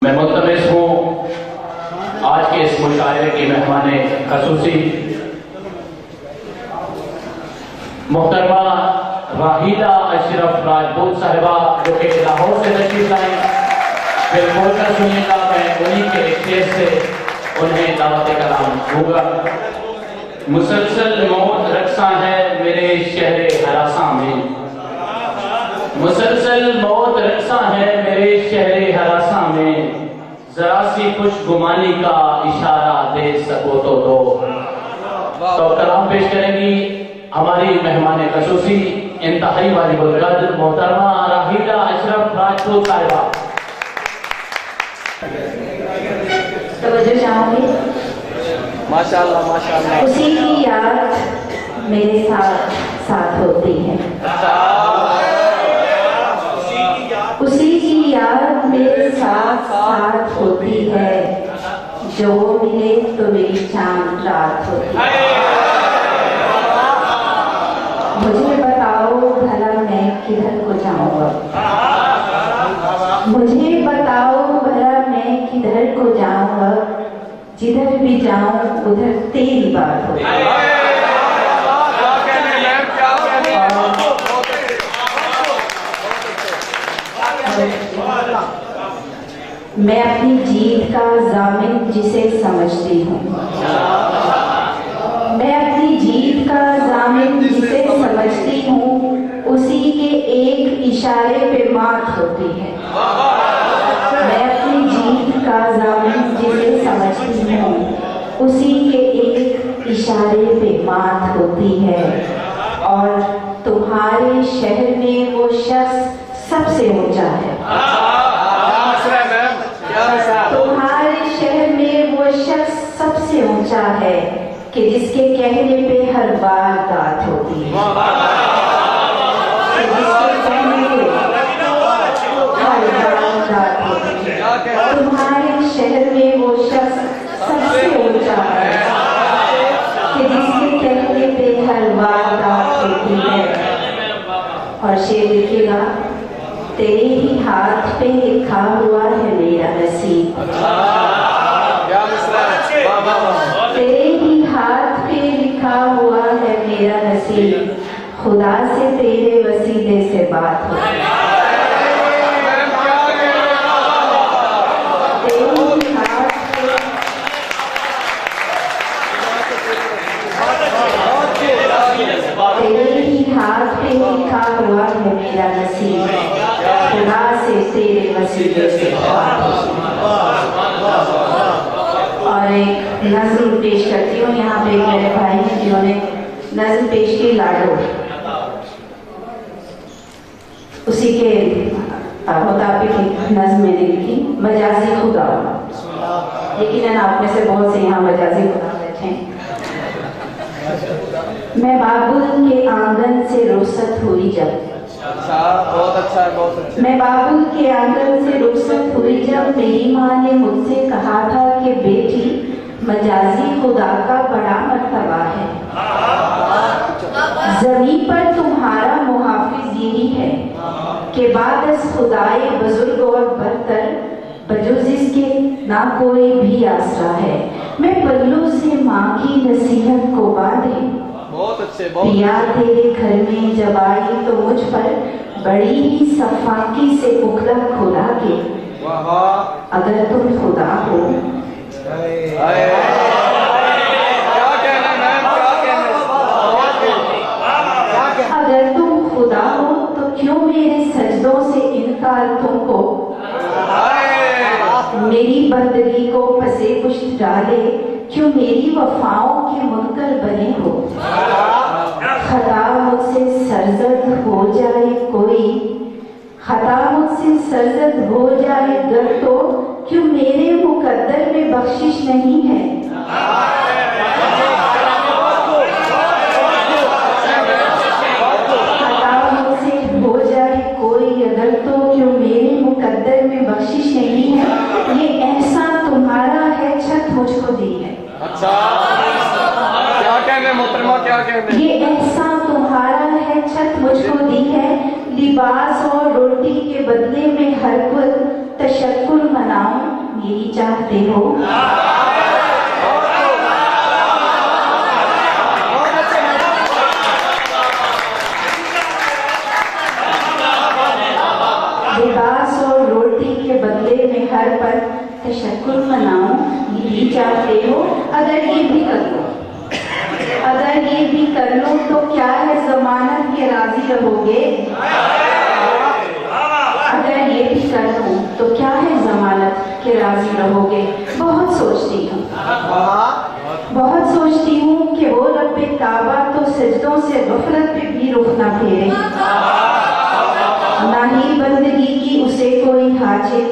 मैं मुल्तमिस हूँ आज के इस मुशायरे की मेहमान खसूसी मोहतरमा राहीला अशरफ राजपूत साहिबा जो कि लाहौर से तशरीफ लाए। फिर बोलकर सुनिएगा, मैं उन्हीं के स्टेज से उन्हें दावत कलाम दूंगा। मुसलसल मौत रक्सा है मेरे शहरे हरासा में, मुसलसल मौत रक्सा है मेरे शहरे हरासा में, जरा सी खुशगुमानी का इशारा दे सको तो दो। तो कलाम पेश करेंगी हमारी मेहमान खसूसी इंतहाई वाजिबुल कद्र मोहतरमा राहीला अशरफ राजपूत साहिबा। तवज्जो चाहूंगी। माशाअल्लाह माशाअल्लाह। उसी की याद मेरे साथ साथ होती है, उसी की याद मेरे साथ साथ होती है, जो मिले तो मेरी चांद रात होती है। मुझे बताओ भला मैं किधर को जाऊंगा, मुझे बताओ भला मैं किधर को जाऊंगा, जिधर भी जाऊं उधर तेरी बात होती है। मैं अपनी जीत का जामिन जिसे समझती हूँ, मैं अपनी जीत का जामिन जिसे समझती हूँ, उसी के एक इशारे पे मात होती है। मैं अपनी जीत का जामिन जिसे समझती हूँ, उसी के एक इशारे पे मात होती है। और तुम्हारे शहर में वो शख्स सबसे ऊंचा है, तुम्हारे शहर में वो शख्स सबसे ऊंचा है कि जिसके कहने पे हर बार दात होती है, जिसके कहने पे हर बार दात होती है। तुम्हारे शहर में वो शख्स सबसे ऊंचा है कि जिसके कहने पे हर बार दात होती है। और शेर लिखेगा, तेरे ही हाथ पे लिखा हुआ है मेरा नसीब, तेरे ही हाथ पे लिखा हुआ है मेरा नसीब, खुदा से तेरे वसीले से बात हो। तेरे ही हाथ पे लिखा हुआ है मेरा नसीब, खुदा से तेरे वसीले से बात हो। और एक नज़्म पेश करती हूँ। यहाँ पे मेरे भाई हैं जिन्होंने नज़्म पेश की, लाडो, उसी के मुताबिक नज़्म मैंने लिखी, मजाजी खुदा। लेकिन आप में से बहुत से यहाँ मजाजी खुदा बैठे हैं। मैं बाबुल के आंगन से रुखसत हुई जब, बहुत अच्छा है, बहुत अच्छा। मैं बाबुल के आंगन से रुखसत हुई जब, मेरी माँ ने मुझसे कहा था कि बेटी मजाजी खुदा का बड़ा मर्तबा है, जमीन पर तुम्हारा मुहाफिज यही है कि बाद अस खुदाए बुजुर्ग और बरतर बजुज इसके ना कोई भी आसरा है। मैं पल्लू से माँ की नसीहत को बांधे, बहुत अच्छे, पिया तेरे घर में जब आई तो मुझ पर बड़ी ही सफाकी से पुखला खुदा के, अगर तुम खुदा हो। अगर तुम खुदा हो तो क्यों मेरे सजदों से इनकार तुमको, मेरी बंदगी को पसे पुश्त डाले, क्यों मेरी वफाओं के मुनकर बने हो। खता मुझसे सरजद हो जाए कोई, खता मुझसे सरजद हो जाए गर तो, क्यों मेरे मुकद्दर में बख्शिश नहीं है। खता मुझसे हो जाए कोई अगर तो, क्यों मेरे मुकद्दर में बख्शिश नहीं है। ये एहसान तुम्हारा है छत मुझको दी है। अच्छा, क्या कहने मोहतरमा, क्या कहने। ये एहसान तुम्हारा है छत मुझको दी है, लिबास और रोटी के बदले में हर पल तशक्कुर मनाऊं, यही चाहते हो? लिबास और रोटी के बदले में हर पल तशक्कुर मनाऊं, यही चाहते हो? अगर ये भी कर लो, अगर ये भी कर लो तो क्या है जमानत के राजी रहोगे? अगर ये भी कर लूं तो क्या है जमानत के राजी रहोगे? बहुत सोचती हूँ, बहुत सोचती हूँ कि वो रब्बे काबा तो सजदों से गफलत पे भी रुख ना फेरे, ना ही बंदगी की उसे कोई हाजित,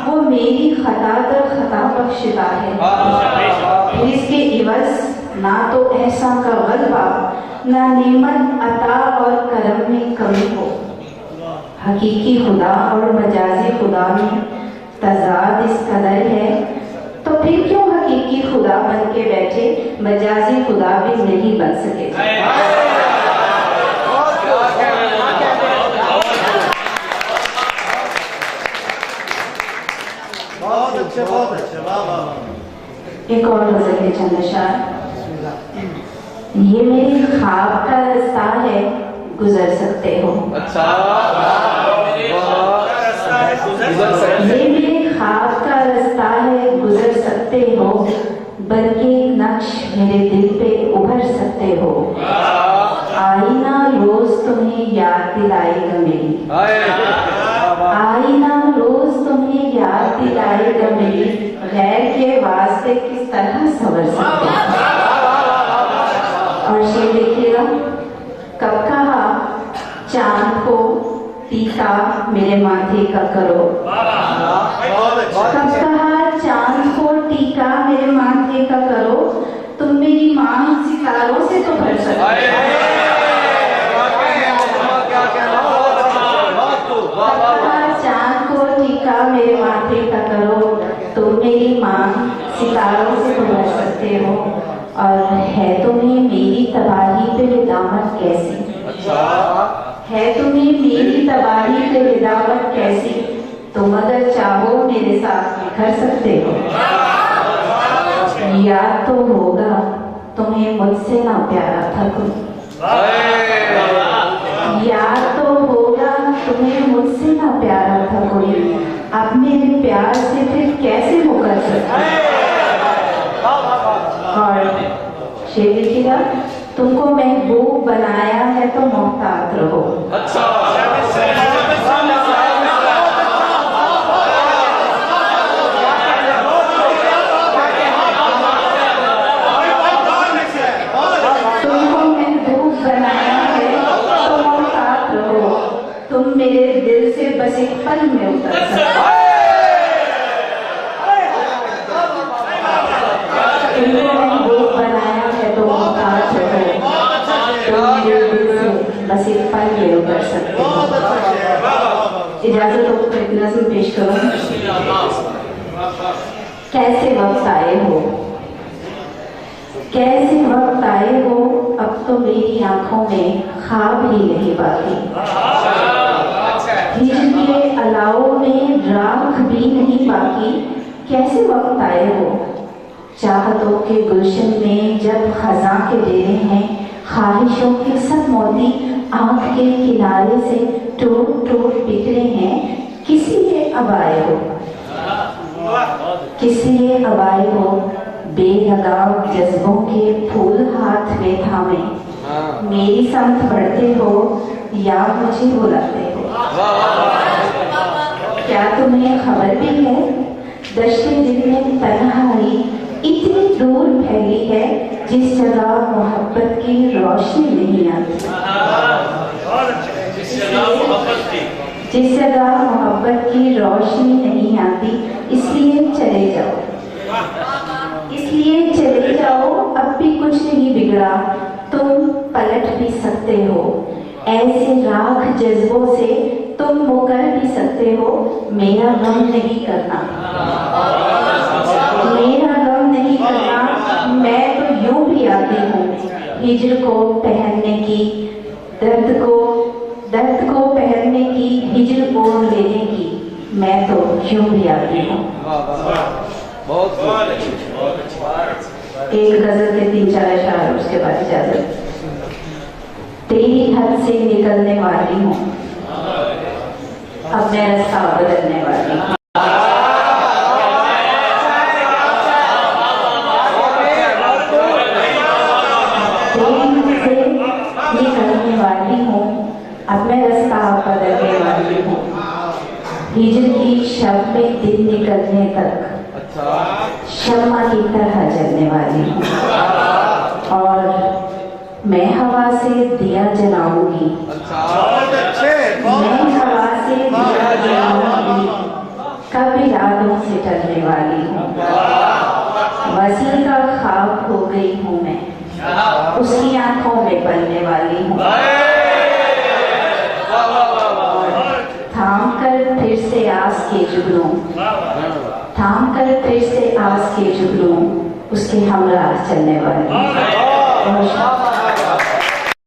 वो मेरी खता दर खता बख्शदा है। फिर इसके इवज ना तो एहसान का गलबा, ना नेमत अता और करम में कमी हो। हकीकी खुदा और मजाजी खुदा में तजाद इस कदर है, तो फिर क्यों हकीकी खुदा बन के बैठे मजाजी खुदा भी नहीं बन सके? बहुत अच्छे, बहुत अच्छे, वाह वाह। एक और गजल है चंद अशार। ये मेरे ख्वाब का रास्ता है, गुजर सकते हो। अच्छा, ये मेरे ख्वाब का रास्ता है, गुजर सकते हो, बल्कि नक्श मेरे दिल पे उभर सकते हो। आईना रोज तुम्हें याद दिलाएगा मेरी, आईना रोज तुम्हें याद दिलाएगा मेरी, गैर के वास्ते किस तरह सवर सकते हो। और शेर देखिएगा, कब कहा चांद को टीका मेरे माथे का करो, कब कहा चांद को टीका मेरे माथे का करो, तुम मेरी मांग सितारों से तो भर सकते हो। चांद को टीका मेरे माथे का करो, तुम मेरी मांग सितारों से तो भर सकते हो। और है तुम्हें मेरी तबाही पे विदामत कैसी, है तुम्हें मेरी तबाही पे विदामत कैसी, तुम अगर चाहो मेरे साथ बिखर सकते हो। याद तो होगा तुम्हें मुझसे ना प्यारा था कोई, याद तो होगा तुम्हें मुझसे ना प्यारा था कोई, अब मेरे प्यार से फिर कैसे मुकर सकते। और शेर लिखिएगा, तुमको महबूब बनाया है तो मोहतात रहो। तुमको महबूब बनाया है तो मोहतात रहो, तुम मेरे दिल से बस एक पल में उतर सकते। तुमको महबूब बनाया है तो मोहतात रहो, तुम मेरे दिल से बस एक पल में उतर सकते हो। इजाजत हो तो एक नज़्म पेश करो। कैसे वक्त आए हो, कैसे वक्त आए हो, अब तो मेरी आंखों में ख्वाब ही नहीं बाकी। हिजर के अलाव में राख भी नहीं बाकी, कैसे वक्त आए हो। चाहतों के गुलशन में जब खजा के डेरे हैं, ख्वाहिशों के सब मोती आंख के किनारे से टूट टूट बिखरे हैं, किस लिए अब आए हो, किस लिए अब आए हो। बेलगाम जज्बों के फूल हाथ में थामे, मेरी समत बढ़ते हो या मुझे बुलाते हो। क्या तुम्हें खबर भी है, दश्ते दिल में तन्हाई इतनी दूर फैली है, जिस जगह मोहब्बत की रोशनी नहीं आती, जिस जगह मोहब्बत की रोशनी नहीं आती, इसलिए चले जाओ, इसलिए चले जाओ, अब भी कुछ नहीं बिगड़ा, तुम पलट भी सकते हो। ऐसे राख जज्बों से तुम मुकर भी सकते हो। मेरा गम नहीं करना, मेरा गम नहीं करना, मैं तो यूं भी आती हूँ हिजर को पहनने की, दर्द को पहनने की, हिजर को लेने की, मैं तो यूं भी आती हूँ। बहुत एक गजल के 3-4 अशआर, उसके बाद इजाजत। तेरी हद से निकलने वाली हूँ, अब मैं रास्ता बदलने वाली हूँ। निकलने वाली हूँ, अब मैं रास्ता बदलने वाली हूँ। हिजर की शब में दिन निकलने तक शम्मा की तरह जलने वाली हूँ, और मैं हवा से दिया जलाऊंगी। मैं हवा से दिया जलाऊंगी, कभी यादों से टलने वाली हूँ। वसील का ख्वाब हो गई हूँ मैं, उसकी आंखों में पलने वाली हूँ। थाम कर फिर से आस के जुगनू, थाम कर फिर से आस के जुगनू, उसके हमरा चलने वाली हूँ।